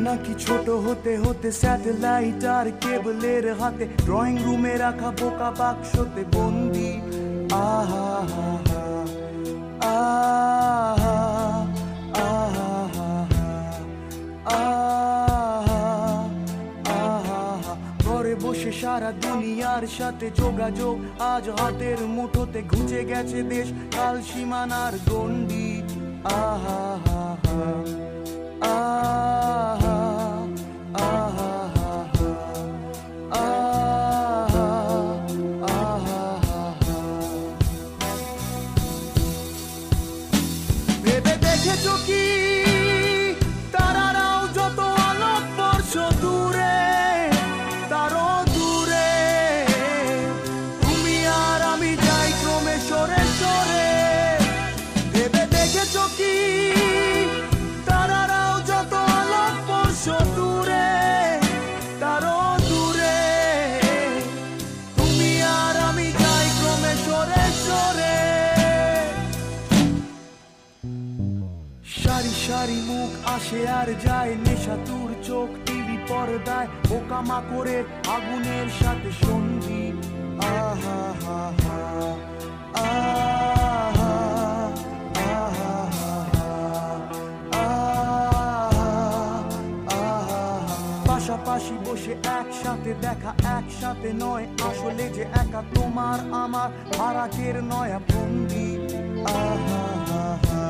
নাকি ছোট হতে হতে স্যাটেলাইট আর কেবলের হাতে ড্রয়িং রুমে রাখা বোকা বাক্সতে বন্দি। আহা হা হা আহা আহা আহা ঘরে বসে সারা দুনিয়ার সাথে যোগাযোগ আজ হাতের মুঠোতে, ঘুচে গেছে দেশ কাল সীমানার গণ্ডি। আহা হা হা আহা আহা আহা আহা ভেবে দেখেছো কি তারারাও যত আলোক বর্ষ দূরে, তারও দূরে তুমি আর আমি যাই ক্রমে সরে সরে। ভেবে দেখেছো কি তারারাও যত আলোক বর্ষ দূরে, তারও দূরে তুমি আর আমি যাই ক্রমে সরে সরে। সারি সারি মুখ আসে আর যায়, নেশাতুর চোখ টিভি পর্দায় পোকামাকড়ের আগুনের সাথে সঙ্গী। আহা হা হা আহা আহা আহা পাশাপাশি বসে একসাথে দেখা, একসাথে নয় আসলে যে একা তোমার আমার ভাড়াটের নয়া বন্দি। আহা হা হা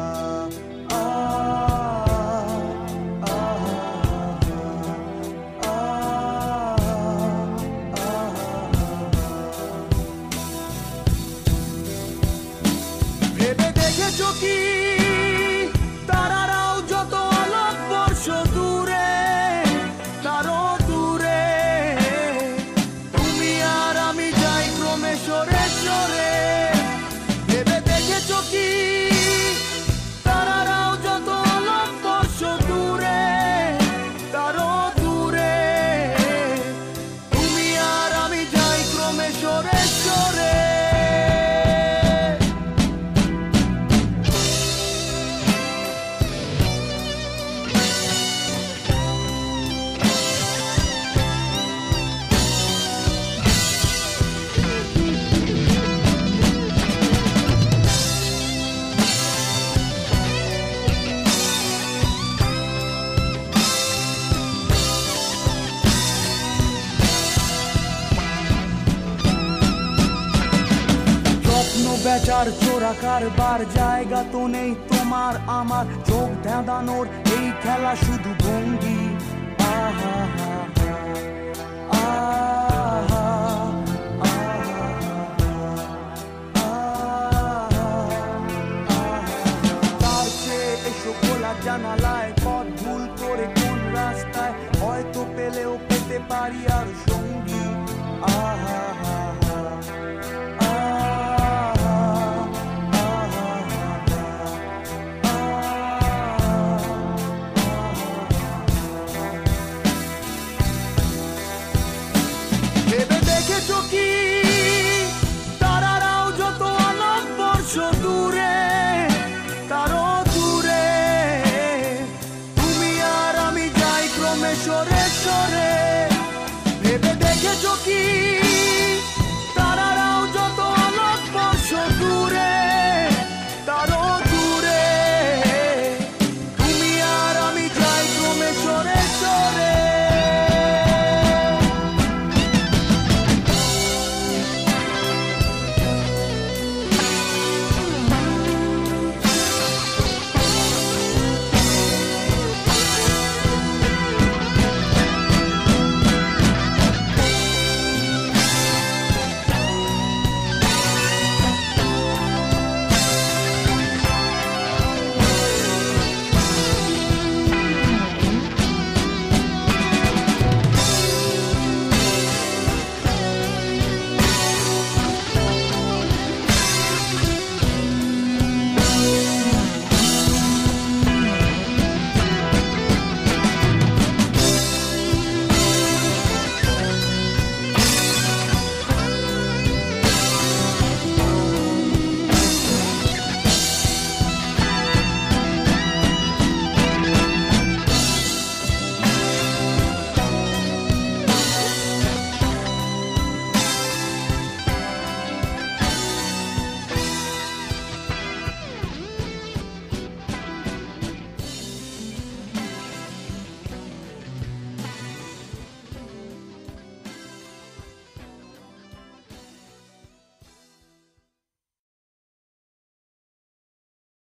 ভেবে দেখেছো কি তারারাও যত আলোক বর্ষ দূরে, তারও দূরে তুমি আর আমি যাই ক্রমে সরে সরে। ভেবে দেখেছো কি তারারাও যত আলোক বর্ষ দূরে, তারও দূরে তুমি আর আমি যাই ক্রমে সরে সরে। বেচার চোরা কারবার জায়গা তো নেই তোমার আমার, চোখ ধাঁধানোর এই খেলা শুধু ভঙ্গি। আহা হা হা